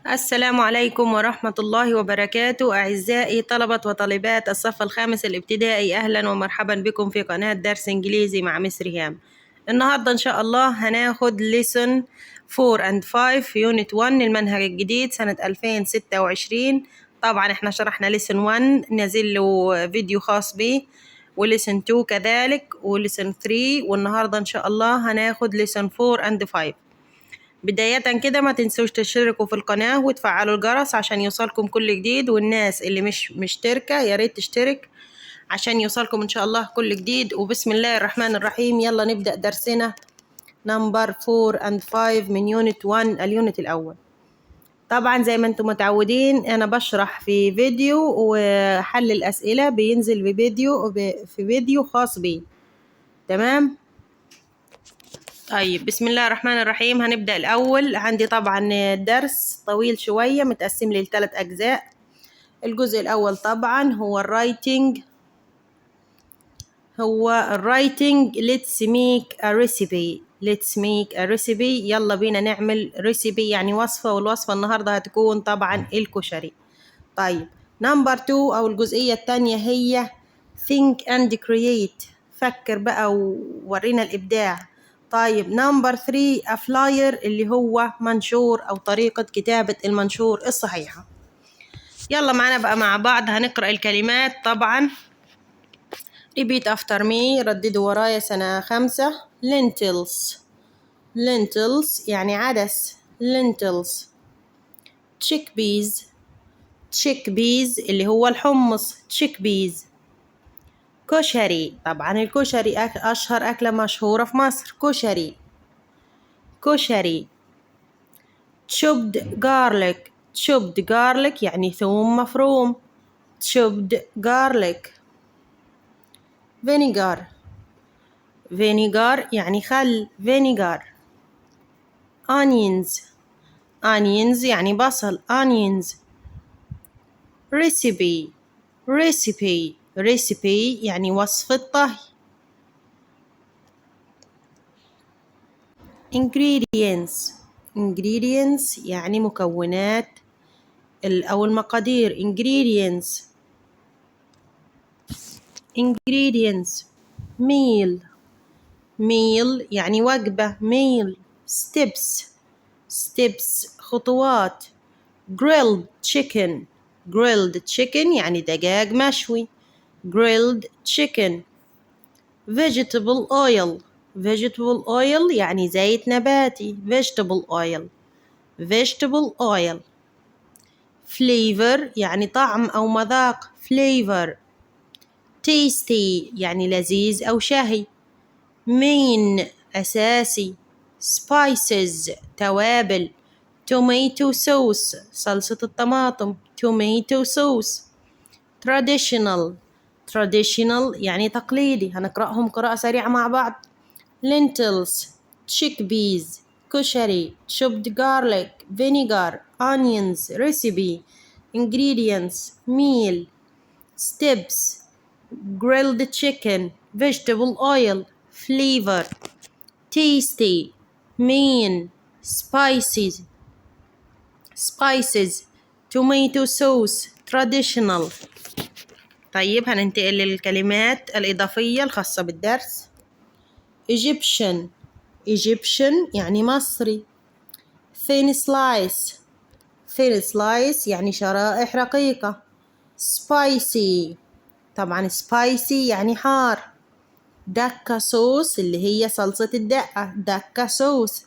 السلام عليكم ورحمة الله وبركاته. أعزائي طلبة وطالبات الصف الخامس الابتدائي، أهلا ومرحبا بكم في قناة درس إنجليزي مع مس ريهام. النهاردة إن شاء الله هناخد lesson 4 and 5 في unit 1 المنهج الجديد سنة 2026. طبعا احنا شرحنا lesson 1 نزل له فيديو خاص به، ولسن 2 كذلك، ولسن 3، والنهاردة إن شاء الله هناخد lesson 4 and 5. بداية كده ما تنسوش تشتركوا في القناة وتفعلوا الجرس عشان يوصلكم كل جديد، والناس اللي مش مشتركة يا ريت تشترك عشان يوصلكم إن شاء الله كل جديد. وبسم الله الرحمن الرحيم، يلا نبدأ درسنا نمبر 4 and 5 من يونت 1 اليونت الأول. طبعا زي ما انتم متعودين أنا بشرح في فيديو، وحل الأسئلة بينزل في فيديو خاص بي. تمام. طيب بسم الله الرحمن الرحيم، هنبدأ الأول. عندي طبعا درس طويل شوية متقسم لي ل3 أجزاء. الجزء الأول طبعا هو الرايتنج. let's make a recipe. يلا بينا نعمل ريسيبي يعني وصفة، والوصفة النهاردة هتكون طبعا الكشري. طيب نمبر 2 أو الجزئية الثانية هي think and create. فكر بقى وورينا الإبداع. طيب نمبر 3 a flyer اللي هو منشور أو طريقة كتابة المنشور الصحيحة. يلا معنا بقى مع بعض هنقرأ الكلمات. طبعا repeat after me، رددوا ورايا سنة 5. lentils يعني عدس. lentils. chickpeas اللي هو الحمص. chickpeas. كشري، طبعا الكشري أشهر أكلة مشهورة في مصر. كشري. chopped garlic يعني ثوم مفروم. chopped garlic. vinegar يعني خل. vinegar. onions يعني بصل. onions. recipe يعني وصفة طهي. ingredients يعني مكونات أو المقادير. ingredients. meal يعني وجبة. meal. steps خطوات. grilled chicken يعني دجاج مشوي. grilled chicken. vegetable oil يعني زيت نباتي. vegetable oil. flavor يعني طعم أو مذاق. flavor. tasty يعني لذيذ أو شهي. main أساسي. spices توابل. tomato sauce صلصة الطماطم. tomato sauce. traditional يعني تقليدي. هنقرأهم قراءة سريعة مع بعض. lentils. chickpeas. كشري. chopped garlic. vinegar. onions. recipe. ingredients. meal. steps. grilled chicken. vegetable oil. flavor. tasty. main. spices. tomato sauce. traditional. طيب هننتقل للكلمات الإضافية الخاصة بالدرس. Egyptian يعني مصري. thin slice يعني شرائح رقيقة. spicy طبعا spicy يعني حار. دكة صوص اللي هي صلصة الدقة. دكة صوص.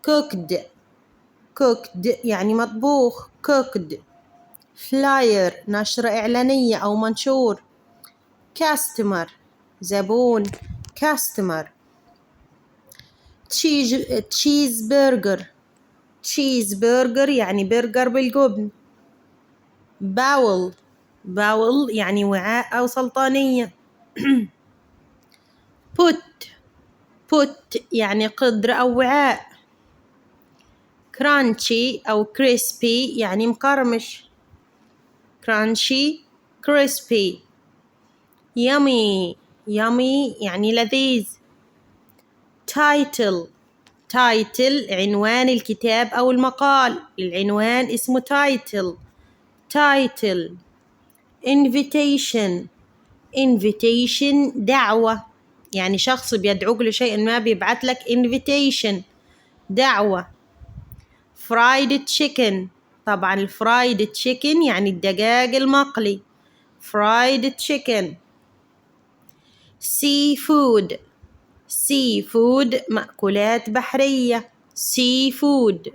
cooked يعني مطبوخ. cooked. flyer نشرة إعلانية أو منشور. customer زبون. customer. cheeseburger يعني برجر بالجبن. باول يعني وعاء أو سلطانية. put يعني قدر أو وعاء. crunchy أو crispy يعني مقرمش. crispy. yummy يعني لذيذ. title title عنوان الكتاب أو المقال، العنوان اسمه title. invitation دعوة، يعني شخص بيدعوك لشيء ما بيبعت لك invitation دعوة. fried chicken، طبعا الفرايد تشيكن يعني الدجاج المقلي، fried chicken. seafood مأكولات بحرية، seafood.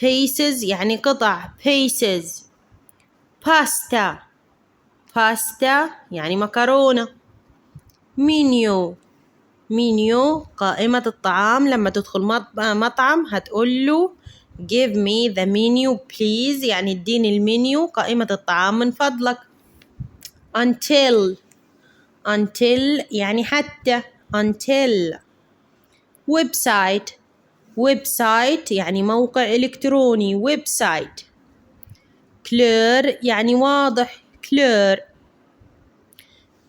pieces يعني قطع، pieces. pasta يعني مكرونة. menu قائمة الطعام، لما تدخل مطعم هتقول له give me the menu please، يعني اديني المنيو قائمة الطعام من فضلك. until يعني حتى، until. website يعني موقع إلكتروني، website. clear يعني واضح، clear.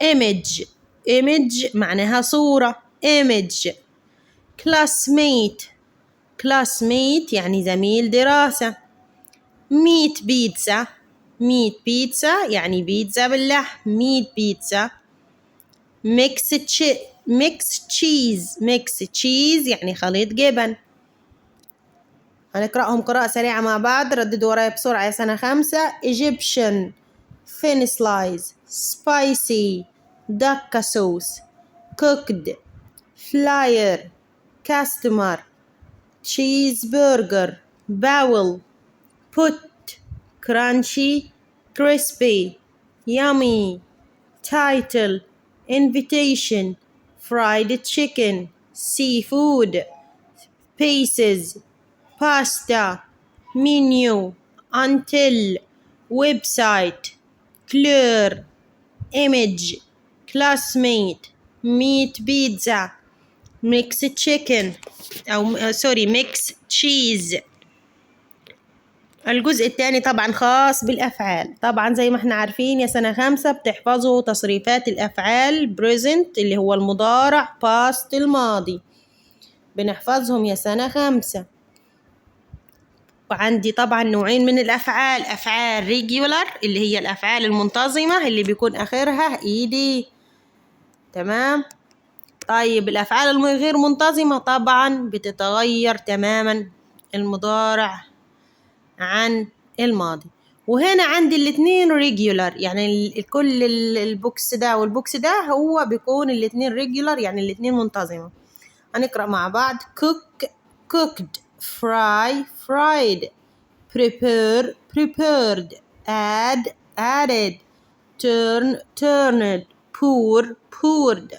image معناها صورة، image. classmate يعني زميل دراسة. meat pizza يعني بيتزا باللحم، meat pizza. mixed cheese يعني خليط جبن. هنقرأهم قراءة سريعة مع بعض، رددوا ورايا بسرعة يا سنة 5. Egyptian thin slice spicy dakka sauce cooked flyer customer cheeseburger bowl put crunchy crispy yummy title invitation fried chicken seafood pieces pasta menu until website clear image classmate meat pizza mixed chicken mixed cheese. الجزء الثاني طبعا خاص بالأفعال، طبعا زي ما احنا عارفين يا سنة 5 بتحفظوا تصريفات الأفعال present اللي هو المضارع، past الماضي، بنحفظهم يا سنة 5. وعندي طبعا نوعين من الأفعال، أفعال regular اللي هي الأفعال المنتظمة اللي بيكون آخرها ed، تمام. طيب الأفعال الغير منتظمة طبعا بتتغير تماما المضارع عن الماضي. وهنا عندي الاثنين regular، يعني كل البوكس ده والبوكس ده هو بيكون الاثنين regular، يعني الاثنين منتظمة. هنقرأ مع بعض. cooked fry fried prepare prepared added turned poured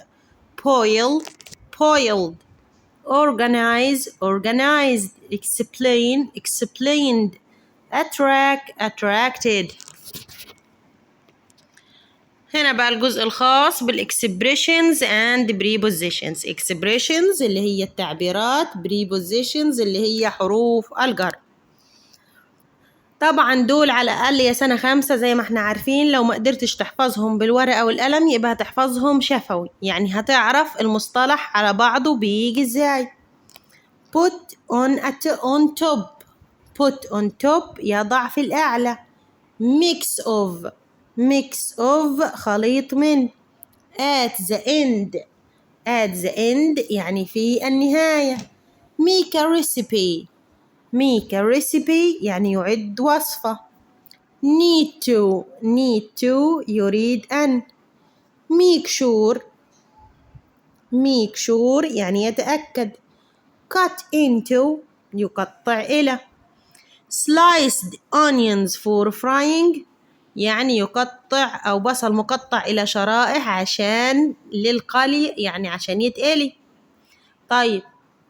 boiled organized explained attracted. هنا بقى الجزء الخاص بالexpressions and prepositions. expressions اللي هي التعبيرات، prepositions اللي هي حروف الجر. طبعا دول على الأقل يا سنة 5 زي ما احنا عارفين، لو ما قدرتش تحفظهم بالورقة والقلم يبقى هتحفظهم شفوي، يعني هتعرف المصطلح على بعضه بيجي ازاي. put on top يضع في الأعلى. mix of خليط من. at the end يعني في النهاية. make a recipe يعني يعد وصفة. need to يريد أن. make sure يعني يتأكد. cut into يقطع إلى. sliced onions for frying يعني يقطع أو بصل مقطع إلى شرائح عشان للقلي، يعني عشان يتقلي. طيب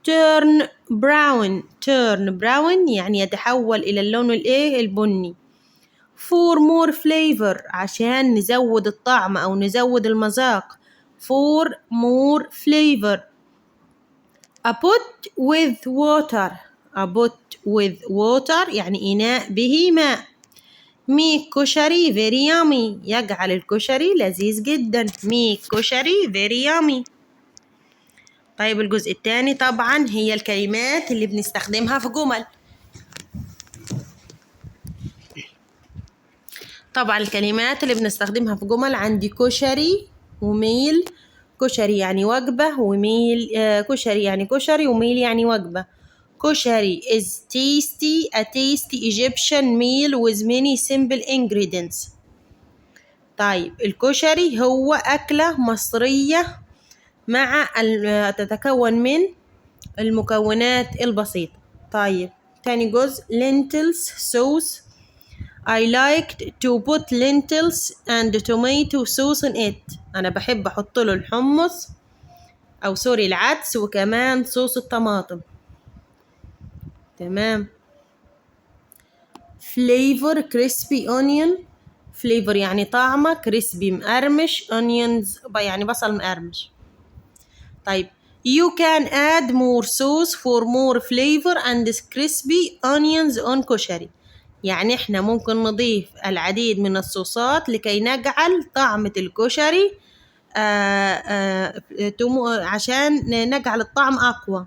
turn brown يعني يتحول إلى اللون البني. for more flavor عشان نزود الطعم أو نزود المذاق. for more flavor. a pot with water يعني إناء به ماء. make كشري very yummy يجعل الكشري لذيذ جدا. make كشري very yummy. طيب الجزء الثاني طبعا هي الكلمات اللي بنستخدمها في جمل. طبعا الكلمات اللي بنستخدمها في جمل عندي كشري وميل. كشري يعني وجبة، وميل كشري يعني كشري، وميل يعني وجبة. كشري is tasty, a tasty Egyptian meal with many simple ingredients. طيب الكشري هو أكلة مصرية تتكون من المكونات البسيطة. طيب تاني جزء lentils sauce. I liked to put lentils and tomato sauce in it. أنا بحب أحط له الحمص أو سوري العدس وكمان صوص الطماطم. تمام. flavor crispy onion. flavor يعني طعمة، crispy مقرمش، onions يعني بصل مقرمش. طيب you can add more sauce for more flavor and crispy onions on كشري. يعني احنا ممكن نضيف العديد من الصوصات لكي نجعل طعمة الكشري عشان نجعل الطعم أقوى.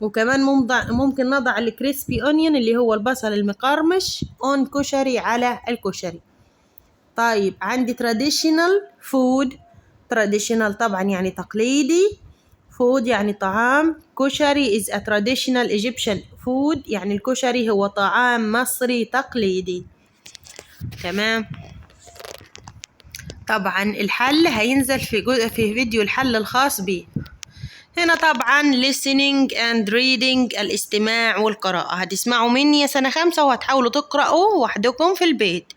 وكمان ممكن نضع الكريسبي أونيون اللي هو البصل المقرمش on كشري على الكشري. طيب عندي traditional food. traditional طبعا يعني تقليدي، food يعني طعام. كشري is a traditional Egyptian food يعني الكشري هو طعام مصري تقليدي. تمام. طبعا الحل هينزل في فيديو الحل الخاص بيه. هنا طبعا listening and reading الاستماع والقراءة. هتسمعوا مني يا سنة 5 وهتحاولوا تقرأوا وحدكم في البيت.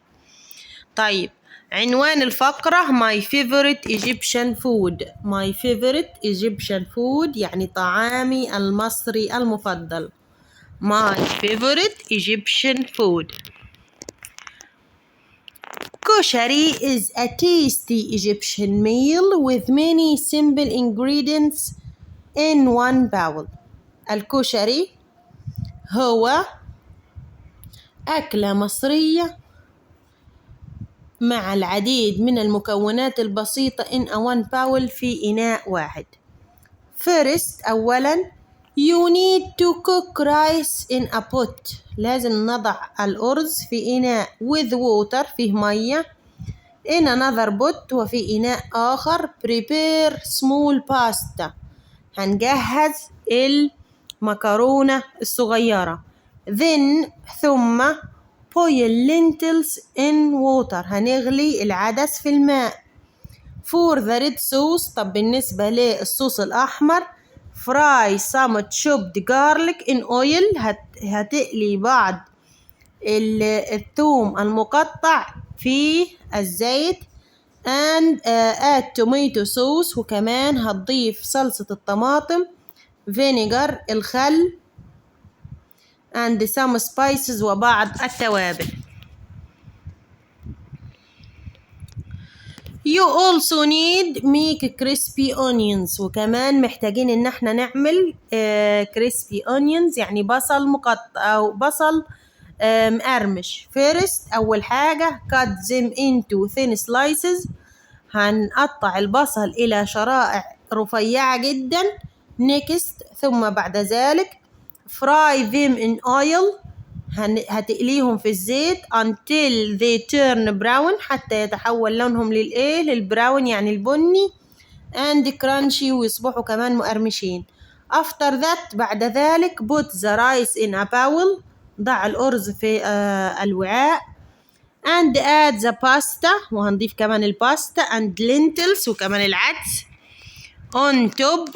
طيب عنوان الفقرة my favorite Egyptian food. my favorite Egyptian food يعني طعامي المصري المفضل. my favorite Egyptian food. كشري is a tasty Egyptian meal with many simple ingredients in one bowl. الكشري هو أكلة مصرية مع العديد من المكونات البسيطة in a one bowl في إناء واحد. First أولا you need to cook rice in a pot. لازم نضع الأرز في إناء with water فيه مية. in another pot وفي إناء آخر prepare small pasta. هنجهز المكرونة الصغيرة. then ثم boil lentils in water. هنغلي العدس في الماء. for the red sauce طب بالنسبة للصوص الأحمر fry some chopped garlic in oil. هتقلي بعض الثوم المقطع في الزيت. and add tomato sauce وكمان هتضيف صلصة الطماطم vinegar الخل and some spices وبعض التوابل. you also need make crispy onions. وكمان محتاجين ان احنا نعمل crispy onions يعني بصل مقطع او بصل مقرمش. first اول حاجة cut them into thin slices. هنقطع البصل الى شرائح رفيعة جدا. next ثم بعد ذلك fry them in oil. هتقليهم في الزيت until they turn brown حتى يتحول لونهم للبراون يعني البني and crunchy ويصبحوا كمان مقرمشين. after that بعد ذلك put the rice in a bowl. ضع الأرز في الوعاء and add the pasta وهنضيف كمان الباستا and lentils وكمان العدس on top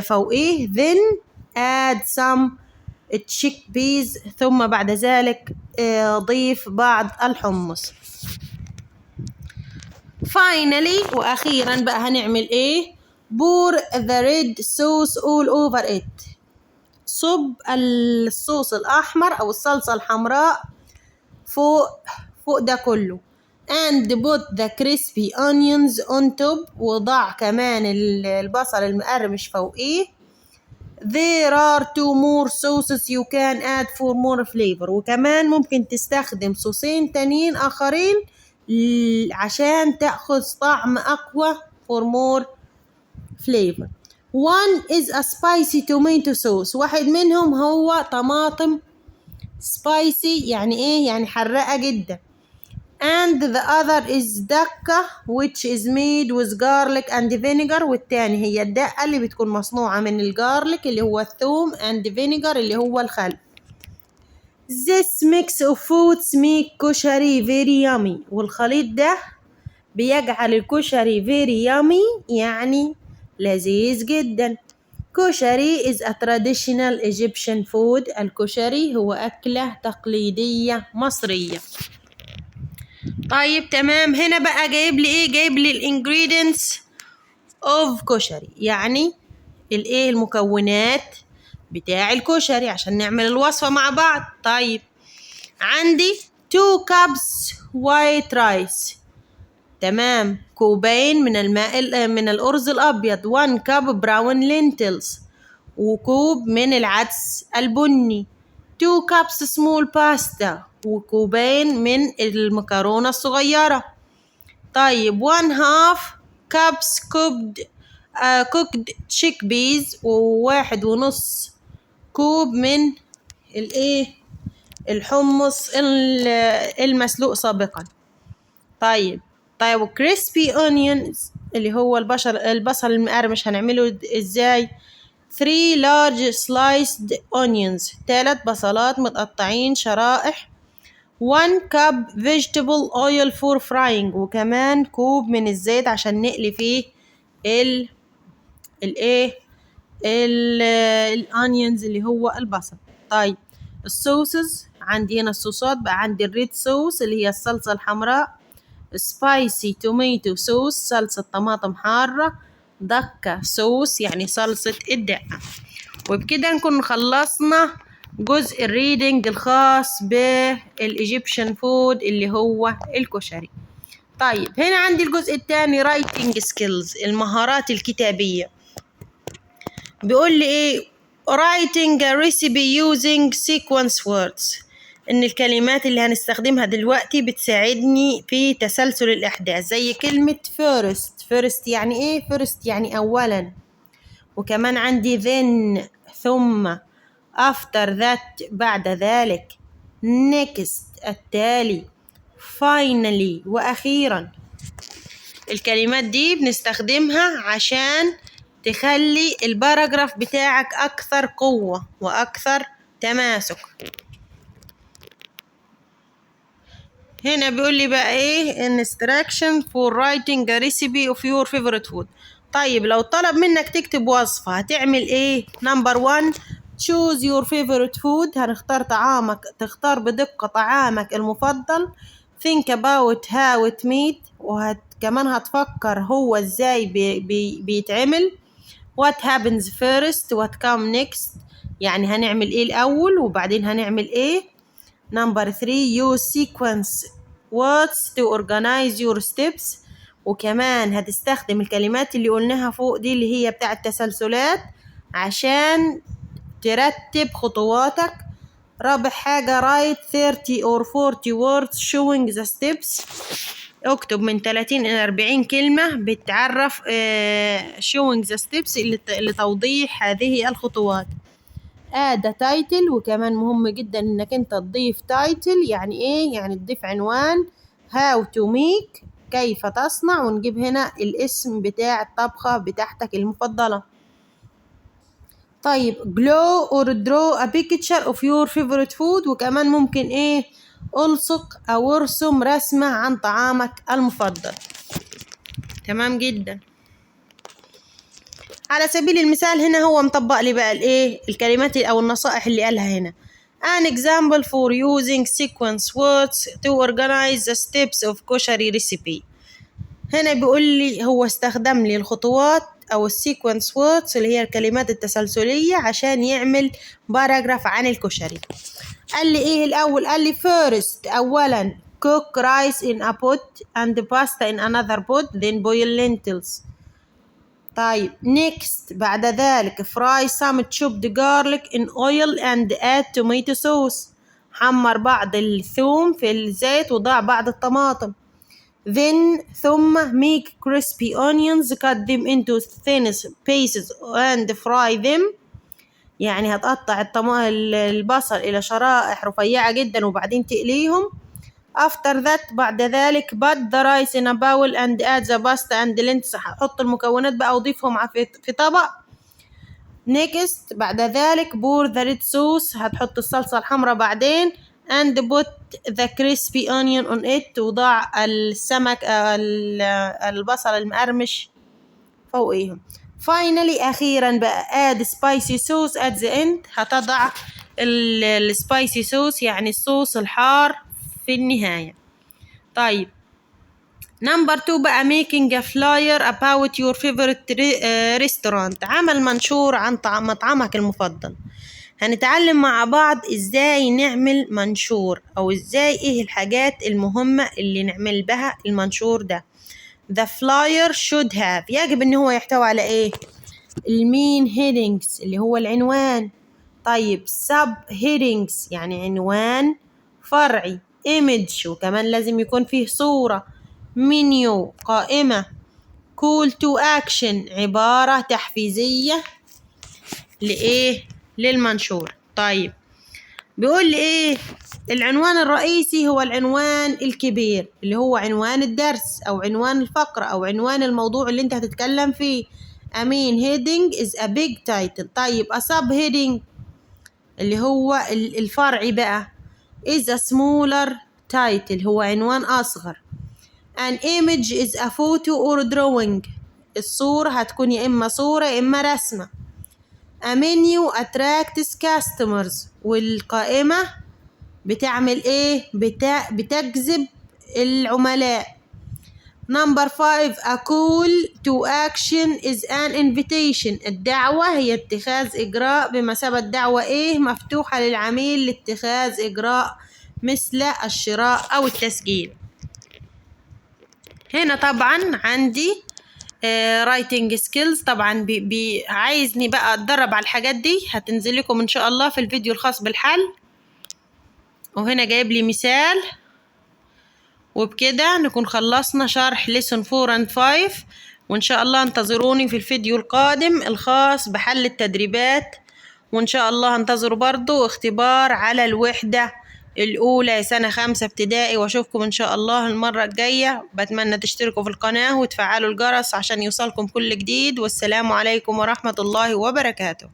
فوقيه. then add some chickpeas ثم بعد ذلك ضيف بعض الحمص. finally وأخيرا بقى هنعمل إيه؟ pour the red sauce all over it. صب الصوص الأحمر أو الصلصة الحمراء فوق ده كله. and put the crispy onions on top وضع كمان البصل المقرمش فوقيه. there are 2 more sauces you can add for more flavor. وكمان ممكن تستخدم صوصين تانيين آخرين عشان تأخذ طعم أقوى for more flavor. one is a spicy tomato sauce. واحد منهم هو طماطم spicy يعني ايه؟ يعني حراقة جدا. and the other is دقة which is made with garlic and vinegar. والتاني هي الدقة اللي بتكون مصنوعة من الجارليك اللي هو الثوم and vinegar اللي هو الخل. This mix of foods make كشري very yummy. والخليط ده بيجعل الكشري very yummy يعني لذيذ جدا. كشري is a traditional Egyptian food. الكشري هو أكلة تقليدية مصرية. طيب تمام، هنا بقى جايب لي ايه؟ جايب لي الانجريدينتس اوف كشري، يعني الايه؟ المكونات بتاع الكشري عشان نعمل الوصفة مع بعض. طيب عندي 2 cups white rice. تمام، كوبين من الماء من الأرز الأبيض. 1 cup brown lentils. وكوب من العدس البني. 2 cups small pasta. وكوبين من المكرونة الصغيرة. طيب 1/2 cups cooked chickpeas. و1.5 كوب من الايه؟ الحمص المسلوق سابقا. طيب crispy onions اللي هو البصل المقرمش هنعمله ازاي؟ 3 large sliced onions. 3 بصلات متقطعين شرائح. 1 cup vegetable oil for frying. وكمان كوب من الزيت عشان نقلي فيه الانيونز اللي هو البصل. طيب الصوصز عندي هنا الصوصات بقى عندي الريد صوص اللي هي الصلصة الحمراء، سبايسي توميتو صوص صلصة طماطم حارة، دكة صوص يعني صلصة الدقة. وبكده نكون خلصنا جزء الريدنج الخاص بالإيجيبشن فود اللي هو الكشري. طيب هنا عندي الجزء الثاني رايتنج سكيلز، المهارات الكتابية. بيقول لي ايه؟ writing a recipe using sequence words. ان الكلمات اللي هنستخدمها دلوقتي بتساعدني في تسلسل الاحداث، زي كلمة first يعني ايه؟ first يعني اولا. وكمان عندي then ثم، after that بعد ذلك، next التالي، finally واخيرا. الكلمات دي بنستخدمها عشان تخلي الباراجراف بتاعك أكثر قوة وأكثر تماسك. هنا بيقول لي بقى إيه؟ instruction for writing a recipe of your favorite food. طيب لو طلب منك تكتب وصفة هتعمل إيه؟ Number 1 choose your favorite food. هنختار طعامك، تختار بدقة طعامك المفضل. think about how it made. كمان هتفكر هو إزاي بيتعمل. what happens first what come next. يعني هنعمل ايه الاول وبعدين هنعمل ايه. number 3 use sequence words to organize your steps. وكمان هتستخدم الكلمات اللي قلناها فوق دي اللي هي بتاع التسلسلات عشان ترتب خطواتك. رابع حاجة write 30 or 40 words showing the steps. اكتب من 30 إلى 40 كلمة بتعرف showing the steps لتوضيح هذه الخطوات. add a title. وكمان مهم جدا انك انت تضيف title. يعني ايه؟ يعني تضيف عنوان. how to make كيف تصنع. ونجيب هنا الاسم بتاع الطبخة بتاعتك المفضلة. طيب glow or draw a picture of your favorite food. وكمان ممكن ايه؟ ألصق أو ارسم رسمة عن طعامك المفضل. تمام جدا. على سبيل المثال هنا هو مطبق لي بقى الايه؟ الكلمات او النصائح اللي قالها هنا. An example for using sequence words to organize the steps of كشري recipe. هنا بيقول لي هو استخدم لي الخطوات او السيكونس ووردز اللي هي الكلمات التسلسلية عشان يعمل باراجراف عن الكشري. قال لي ايه الاول؟ قال لي first اولا cook rice in a pot and pasta in another pot then boil lentils. طيب next بعد ذلك fry some chopped garlic in oil and add tomato sauce. حمر بعض الثوم في الزيت وضع بعض الطماطم. ثم make crispy onions, cut them into thin pieces and fry them. يعني هتقطع البصل إلى شرائح رفيعة جدا وبعدين تقليهم. After that بعد ذلك put the rice in a bowl and add the pasta and lentils. هحط المكونات بقى وضيفهم في طبق. Next بعد ذلك pour the red sauce. هتحط الصلصة الحمراء بعدين and put the crispy onion on it. وضع السمك البصل المقرمش فوقيهم. Finally أخيرا بقى add spicy sauce at the end. هتضع السبايسي صوص يعني الصوص الحار في النهاية. طيب نمبر 2 بقى making a flyer about your favorite restaurant. عمل منشور عن مطعمك المفضل. هنتعلم مع بعض ازاي نعمل منشور او ازاي ايه الحاجات المهمة اللي نعمل بها المنشور ده. The flyer should have يجب ان هو يحتوي على ايه؟ المين headings اللي هو العنوان. طيب sub headings يعني عنوان فرعي. image وكمان لازم يكون فيه صورة. menu قائمة. call to action عبارة تحفيزية لإيه؟ للمنشور. طيب بيقول لي إيه؟ العنوان الرئيسي هو العنوان الكبير اللي هو عنوان الدرس أو عنوان الفقرة أو عنوان الموضوع اللي أنت هتتكلم فيه. A main heading is a big title. طيب a sub heading اللي هو الفرعي بقى is a smaller title هو عنوان أصغر. An image is a photo or drawing. الصورة هتكون يا إما صورة يا إما رسمة. A menu attracts customers. والقائمة بتعمل إيه؟ بتجذب العملاء. Number 5 a call to action is an invitation. الدعوة هي اتخاذ إجراء بمثابة دعوة إيه؟ مفتوحة للعميل لاتخاذ إجراء مثل الشراء أو التسجيل. هنا طبعا عندي writing skills. طبعا عايزني بقى اتدرب على الحاجات دي. هتنزل لكم ان شاء الله في الفيديو الخاص بالحل. وهنا جايب لي مثال. وبكده نكون خلصنا شرح lesson 4 and 5. وان شاء الله انتظروني في الفيديو القادم الخاص بحل التدريبات. وان شاء الله انتظروا برضو اختبار على الوحدة الأولى سنة 5 ابتدائي. واشوفكم إن شاء الله المرة الجاية. بتمنى تشتركوا في القناة وتفعلوا الجرس عشان يوصلكم كل جديد. والسلام عليكم ورحمة الله وبركاته.